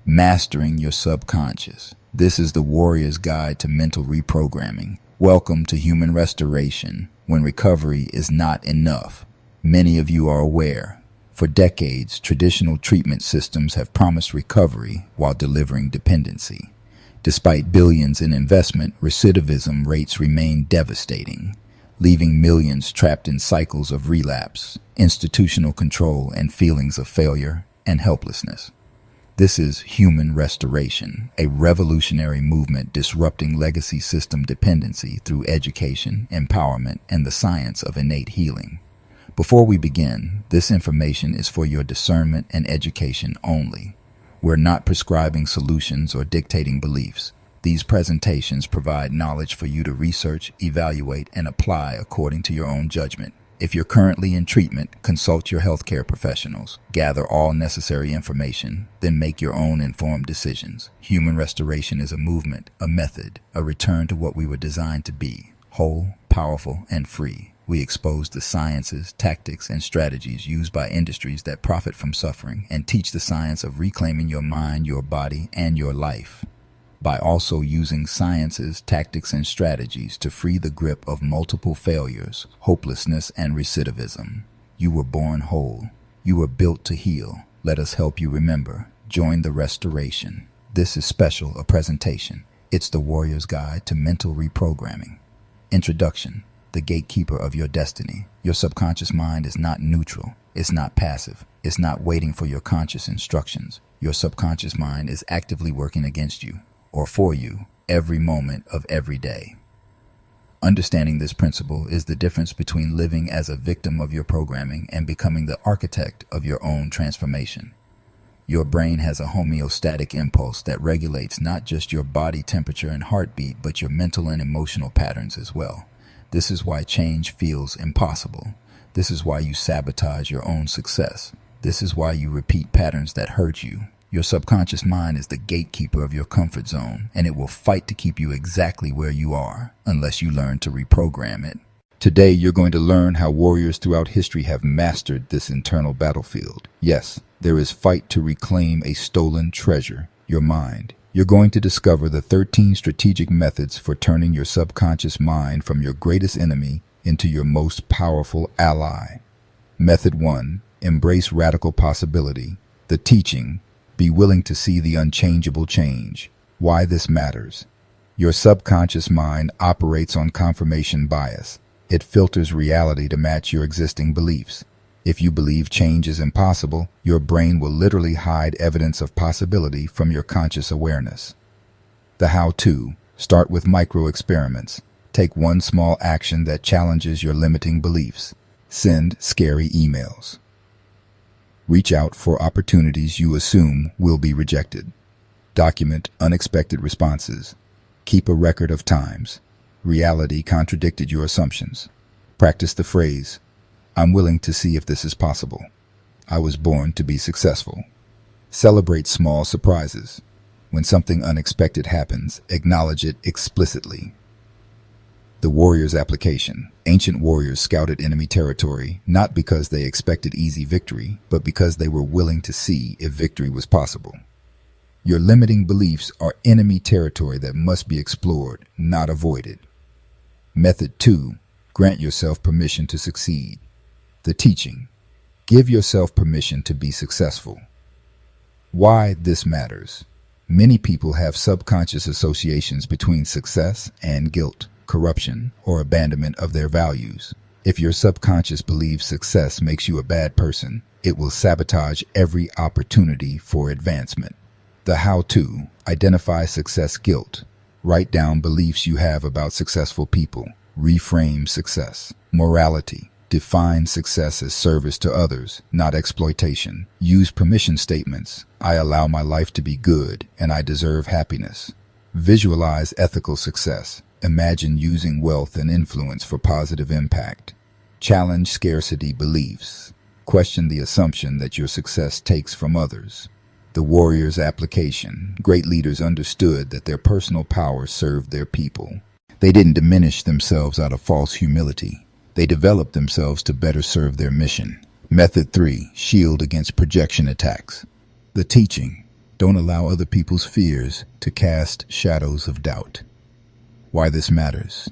Mastering your subconscious. This is the warrior's guide to mental reprogramming. Welcome to human restoration, when recovery is not enough. Many of you are aware. For decades, traditional treatment systems have promised recovery while delivering dependency. Despite billions in investment, recidivism rates remain devastating, leaving millions trapped in cycles of relapse, institutional control, and feelings of failure and helplessness. This is human restoration, a revolutionary movement disrupting legacy system dependency through education, empowerment, and the science of innate healing. Before we begin, this information is for your discernment and education only. We're not prescribing solutions or dictating beliefs. These presentations provide knowledge for you to research, evaluate, and apply according to your own judgment. If you're currently in treatment, consult your healthcare professionals, gather all necessary information, then make your own informed decisions. Human restoration is a movement, a method, a return to what we were designed to be: whole, powerful, and free. We expose the sciences, tactics, and strategies used by industries that profit from suffering and teach the science of reclaiming your mind, your body, and your life. By also using sciences, tactics, and strategies to free the grip of multiple failures, hopelessness, and recidivism. You were born whole. You were built to heal. Let us help you remember. Join the restoration. This is special, a presentation. It's the Warrior's Guide to Mental Reprogramming. Introduction. The gatekeeper of your destiny. Your subconscious mind is not neutral. It's not passive. It's not waiting for your conscious instructions. Your subconscious mind is actively working against you, or for you, every moment of every day. Understanding this principle is the difference between living as a victim of your programming and becoming the architect of your own transformation. Your brain has a homeostatic impulse that regulates not just your body temperature and heartbeat, but your mental and emotional patterns as well. This is why change feels impossible. This is why you sabotage your own success. This is why you repeat patterns that hurt you. Your subconscious mind is the gatekeeper of your comfort zone, and it will fight to keep you exactly where you are unless you learn to reprogram it. Today, you're going to learn how warriors throughout history have mastered this internal battlefield. Yes, there is fight to reclaim a stolen treasure, your mind. You're going to discover the 13 strategic methods for turning your subconscious mind from your greatest enemy into your most powerful ally. Method 1. Embrace radical possibility. The teaching. Be willing to see the unchangeable change. Why this matters. Your subconscious mind operates on confirmation bias. It filters reality to match your existing beliefs. If you believe change is impossible, your brain will literally hide evidence of possibility from your conscious awareness. The how-to. Start with micro-experiments. Take one small action that challenges your limiting beliefs. Send scary emails. Reach out for opportunities you assume will be rejected. Document unexpected responses. Keep a record of times reality contradicted your assumptions. Practice the phrase, "I'm willing to see if this is possible. I was born to be successful." Celebrate small surprises. When something unexpected happens, acknowledge it explicitly. The warrior's application. Ancient warriors scouted enemy territory not because they expected easy victory, but because they were willing to see if victory was possible. Your limiting beliefs are enemy territory that must be explored, not avoided. Method 2. Grant yourself permission to succeed. The teaching. Give yourself permission to be successful. Why this matters. Many people have subconscious associations between success and guilt, corruption, or abandonment of their values. If your subconscious believes success makes you a bad person, it will sabotage every opportunity for advancement. The how-to. Identify success guilt. Write down beliefs you have about successful people. Reframe success. Morality. Define success as service to others, not exploitation. Use permission statements. I allow my life to be good, and I deserve happiness. Visualize ethical success. Imagine using wealth and influence for positive impact. Challenge scarcity beliefs. Question the assumption that your success takes from others. The warrior's application. Great leaders understood that their personal power served their people. They didn't diminish themselves out of false humility. They developed themselves to better serve their mission. Method 3. Shield against projection attacks. The teaching. Don't allow other people's fears to cast shadows of doubt. Why this matters.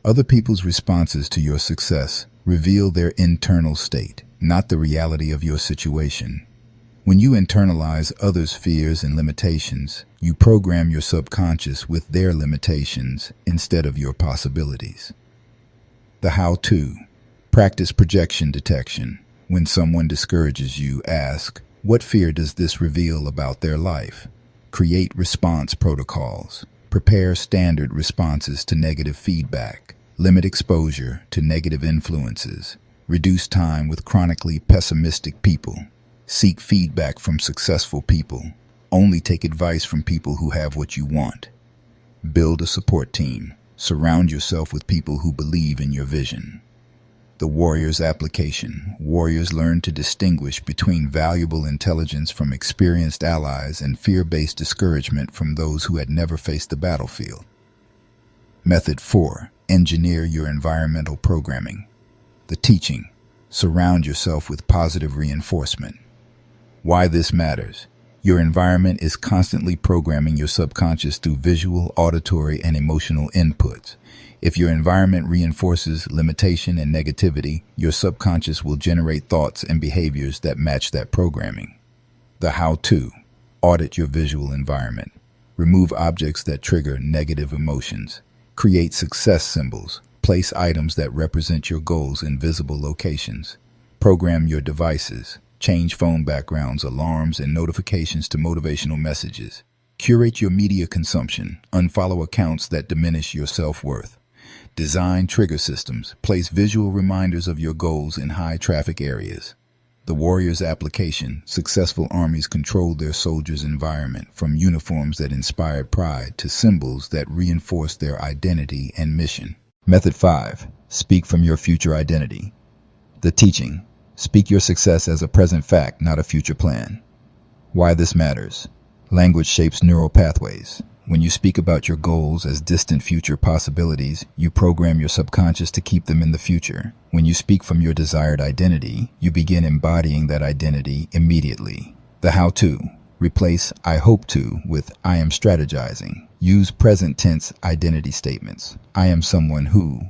Other people's responses to your success reveal their internal state, not the reality of your situation. When you internalize others' fears and limitations, you program your subconscious with their limitations instead of your possibilities. The how-to. Practice projection detection. When someone discourages you, ask, what fear does this reveal about their life? Create response protocols. Prepare standard responses to negative feedback. Limit exposure to negative influences. Reduce time with chronically pessimistic people. Seek feedback from successful people. Only take advice from people who have what you want. Build a support team. Surround yourself with people who believe in your vision. The warrior's application. Warriors learn to distinguish between valuable intelligence from experienced allies and fear-based discouragement from those who had never faced the battlefield. Method 4. Engineer your environmental programming. The teaching. Surround yourself with positive reinforcement. Why this matters. Your environment is constantly programming your subconscious through visual, auditory, and emotional inputs. If your environment reinforces limitation and negativity, your subconscious will generate thoughts and behaviors that match that programming. The how-to. Audit your visual environment. Remove objects that trigger negative emotions. Create success symbols. Place items that represent your goals in visible locations. Program your devices. Change phone backgrounds, alarms, and notifications to motivational messages. Curate your media consumption. Unfollow accounts that diminish your self-worth. Design trigger systems. Place visual reminders of your goals in high-traffic areas. The warrior's application. Successful armies controlled their soldiers' environment, from uniforms that inspired pride to symbols that reinforced their identity and mission. Method 5. Speak from your future identity. The teaching. Speak your success as a present fact, not a future plan. Why this matters. Language shapes neural pathways. When you speak about your goals as distant future possibilities, you program your subconscious to keep them in the future. When you speak from your desired identity, you begin embodying that identity immediately. The how-to. Replace I hope to with I am strategizing. Use present tense identity statements. I am someone who,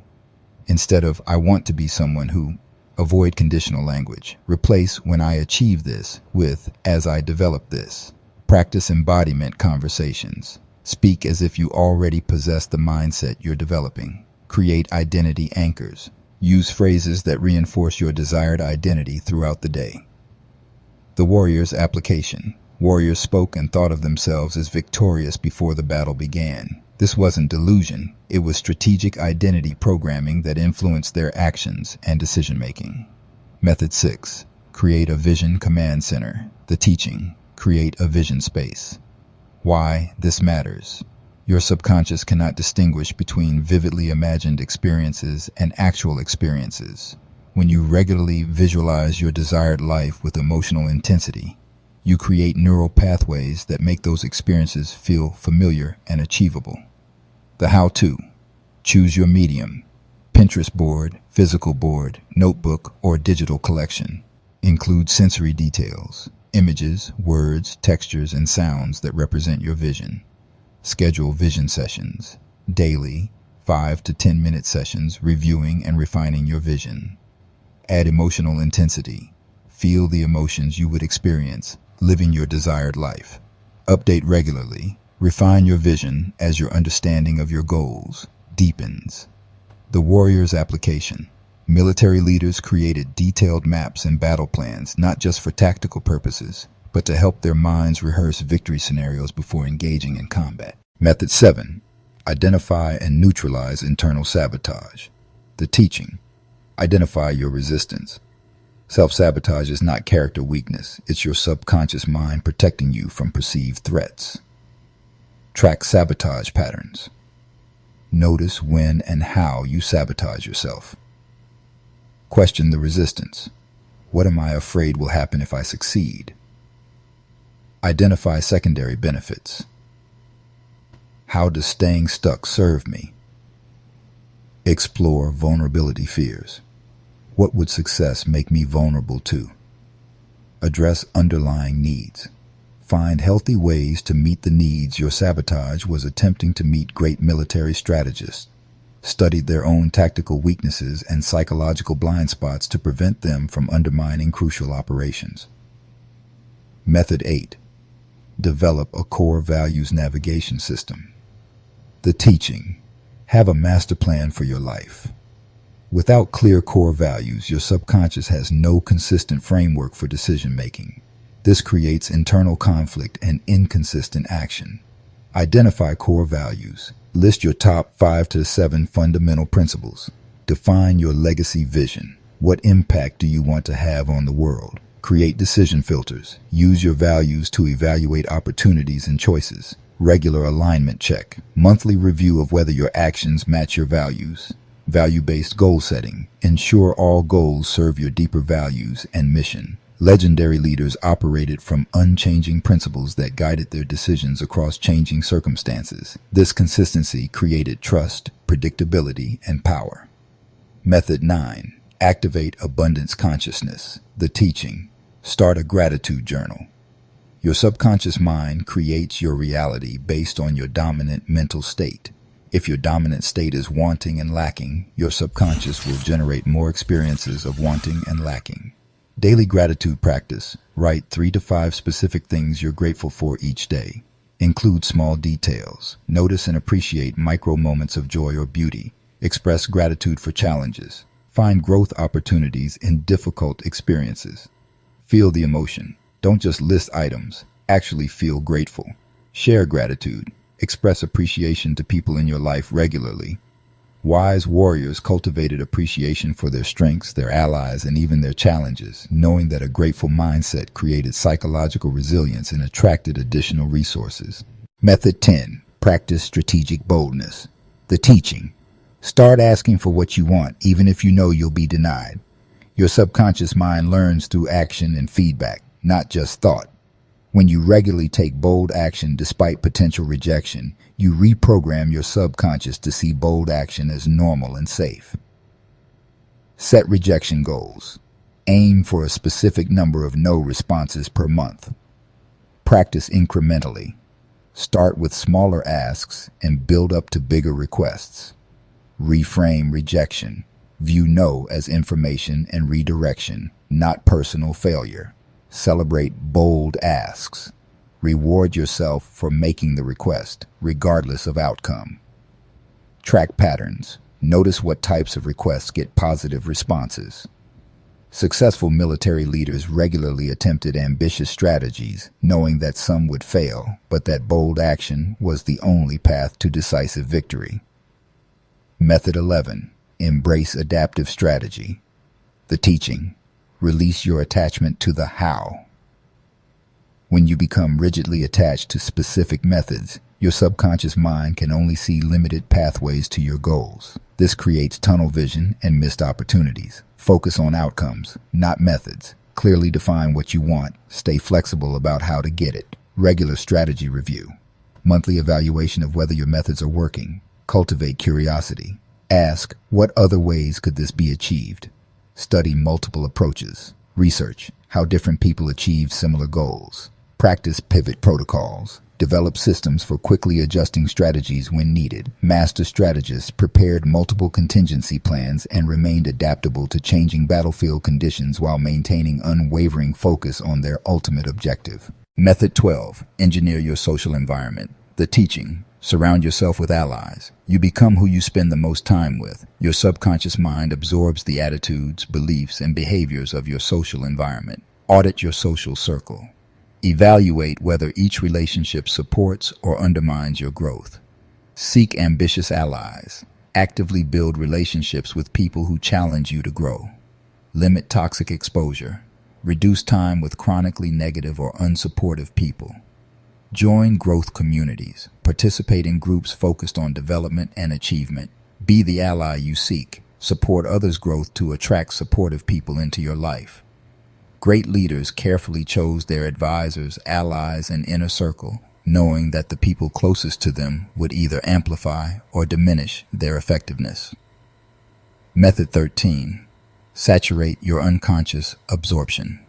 instead of I want to be someone who. Avoid conditional language. Replace when I achieve this with as I develop this. Practice embodiment conversations. Speak as if you already possess the mindset you're developing. Create identity anchors. Use phrases that reinforce your desired identity throughout the day. The warrior's application. Warriors spoke and thought of themselves as victorious before the battle began. This wasn't delusion. It was strategic identity programming that influenced their actions and decision-making. Method 6. Create a vision command center. The teaching. Create a vision space. Why this matters. Your subconscious cannot distinguish between vividly imagined experiences and actual experiences. When you regularly visualize your desired life with emotional intensity, you create neural pathways that make those experiences feel familiar and achievable. The how-to. Choose your medium. Pinterest board, physical board, notebook, or digital collection. Include sensory details, images, words, textures, and sounds that represent your vision. Schedule vision sessions. Daily, 5 to 10 minute sessions reviewing and refining your vision. Add emotional intensity. Feel the emotions you would experience living your desired life. Update regularly. Refine your vision as your understanding of your goals deepens. The warrior's application. Military leaders created detailed maps and battle plans, not just for tactical purposes, but to help their minds rehearse victory scenarios before engaging in combat. Method 7. Identify and neutralize internal sabotage. The teaching. Identify your resistance. Self-sabotage is not character weakness. It's your subconscious mind protecting you from perceived threats. Track sabotage patterns. Notice when and how you sabotage yourself. Question the resistance. What am I afraid will happen if I succeed? Identify secondary benefits. How does staying stuck serve me? Explore vulnerability fears. What would success make me vulnerable to? Address underlying needs. Find healthy ways to meet the needs your sabotage was attempting to meet. Great military strategists studied their own tactical weaknesses and psychological blind spots to prevent them from undermining crucial operations. Method 8. Develop a core values navigation system. The teaching. Have a master plan for your life. Without clear core values, your subconscious has no consistent framework for decision making. This creates internal conflict and inconsistent action. Identify core values. List your top 5 to 7 fundamental principles. Define your legacy vision. What impact do you want to have on the world? Create decision filters. Use your values to evaluate opportunities and choices. Regular alignment check. Monthly review of whether your actions match your values. Value-based goal setting. Ensure all goals serve your deeper values and mission. Legendary leaders operated from unchanging principles that guided their decisions across changing circumstances. This consistency created trust, predictability, and power. Method 9. Activate abundance consciousness. The teaching. Start a gratitude journal. Your subconscious mind creates your reality based on your dominant mental state. If your dominant state is wanting and lacking, your subconscious will generate more experiences of wanting and lacking. Daily gratitude practice. Write 3 to 5 specific things you're grateful for each day. Include small details. Notice and appreciate micro moments of joy or beauty. Express gratitude for challenges. Find growth opportunities in difficult experiences. Feel the emotion. Don't just list items. Actually feel grateful. Share gratitude. Express appreciation to people in your life regularly. Wise warriors cultivated appreciation for their strengths, their allies, and even their challenges, knowing that a grateful mindset created psychological resilience and attracted additional resources. Method 10. Practice strategic boldness. The teaching. Start asking for what you want, even if you know you'll be denied. Your subconscious mind learns through action and feedback, not just thought. When you regularly take bold action despite potential rejection, you reprogram your subconscious to see bold action as normal and safe. Set rejection goals. Aim for a specific number of no responses per month. Practice incrementally. Start with smaller asks and build up to bigger requests. Reframe rejection. View no as information and redirection, not personal failure. Celebrate bold asks. Reward yourself for making the request, regardless of outcome. Track patterns. Notice what types of requests get positive responses. Successful military leaders regularly attempted ambitious strategies, knowing that some would fail, but that bold action was the only path to decisive victory. Method 11. Embrace adaptive strategy. The teaching. Release your attachment to the how. When you become rigidly attached to specific methods, your subconscious mind can only see limited pathways to your goals. This creates tunnel vision and missed opportunities. Focus on outcomes, not methods. Clearly define what you want. Stay flexible about how to get it. Regular strategy review. Monthly evaluation of whether your methods are working. Cultivate curiosity. Ask, what other ways could this be achieved? Study multiple approaches. Research how different people achieve similar goals. Practice pivot protocols. Develop systems for quickly adjusting strategies when needed. Master strategists prepared multiple contingency plans and remained adaptable to changing battlefield conditions while maintaining unwavering focus on their ultimate objective. Method 12. Engineer your social environment. The teaching. Surround yourself with allies. You become who you spend the most time with. Your subconscious mind absorbs the attitudes, beliefs, and behaviors of your social environment. Audit your social circle. Evaluate whether each relationship supports or undermines your growth. Seek ambitious allies. Actively build relationships with people who challenge you to grow. Limit toxic exposure. Reduce time with chronically negative or unsupportive people. Join growth communities. Participate in groups focused on development and achievement. Be the ally you seek. Support others' growth to attract supportive people into your life. Great leaders carefully chose their advisors, allies, and inner circle, knowing that the people closest to them would either amplify or diminish their effectiveness. Method 13. Saturate your unconscious absorption.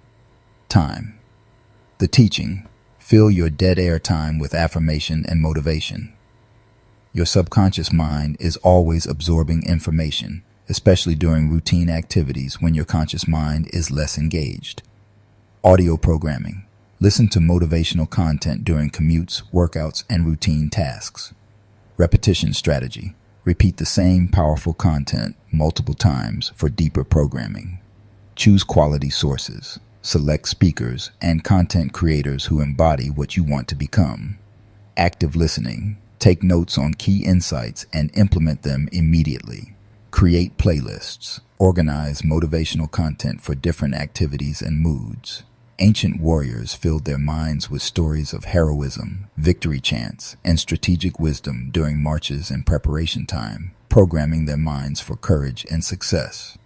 Time. The teaching. Fill your dead air time with affirmation and motivation. Your subconscious mind is always absorbing information, especially during routine activities when your conscious mind is less engaged. Audio programming. Listen to motivational content during commutes, workouts, and routine tasks. Repetition strategy. Repeat the same powerful content multiple times for deeper programming. Choose quality sources. Select speakers and content creators who embody what you want to become. Active listening. Take notes on key insights and implement them immediately. Create playlists. Organize motivational content for different activities and moods. Ancient warriors filled their minds with stories of heroism, victory chants, and strategic wisdom during marches and preparation time, programming their minds for courage and success.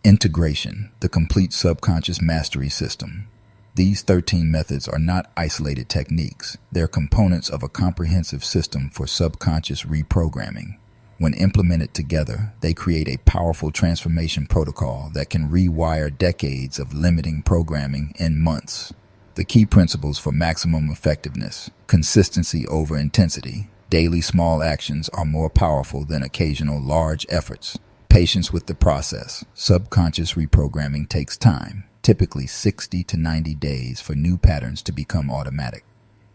Integration, the complete subconscious mastery system. These 13 methods are not isolated techniques. They're components of a comprehensive system for subconscious reprogramming. When implemented together, they create a powerful transformation protocol that can rewire decades of limiting programming in months. The key principles for maximum effectiveness: consistency over intensity. Daily small actions are more powerful than occasional large efforts. Patience with the process. Subconscious reprogramming takes time, typically 60 to 90 days for new patterns to become automatic.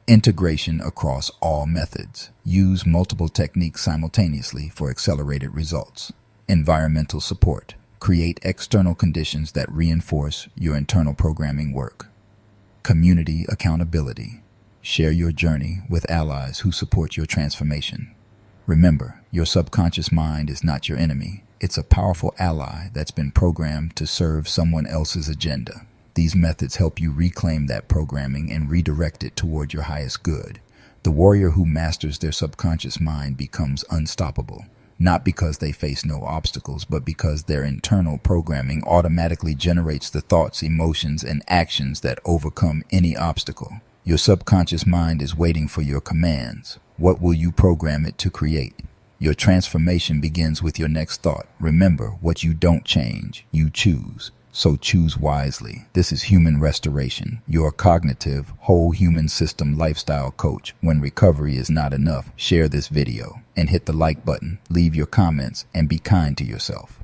Integration across all methods. Use multiple techniques simultaneously for accelerated results. Environmental support. Create external conditions that reinforce your internal programming work. Community accountability. Share your journey with allies who support your transformation. Remember, your subconscious mind is not your enemy. It's a powerful ally that's been programmed to serve someone else's agenda. These methods help you reclaim that programming and redirect it toward your highest good. The warrior who masters their subconscious mind becomes unstoppable, not because they face no obstacles, but because their internal programming automatically generates the thoughts, emotions, and actions that overcome any obstacle. Your subconscious mind is waiting for your commands. What will you program it to create? Your transformation begins with your next thought. Remember, what you don't change, you choose. So choose wisely. This is Human Restoration, your cognitive, whole human system lifestyle coach. When recovery is not enough, share this video and hit the like button, leave your comments, and be kind to yourself.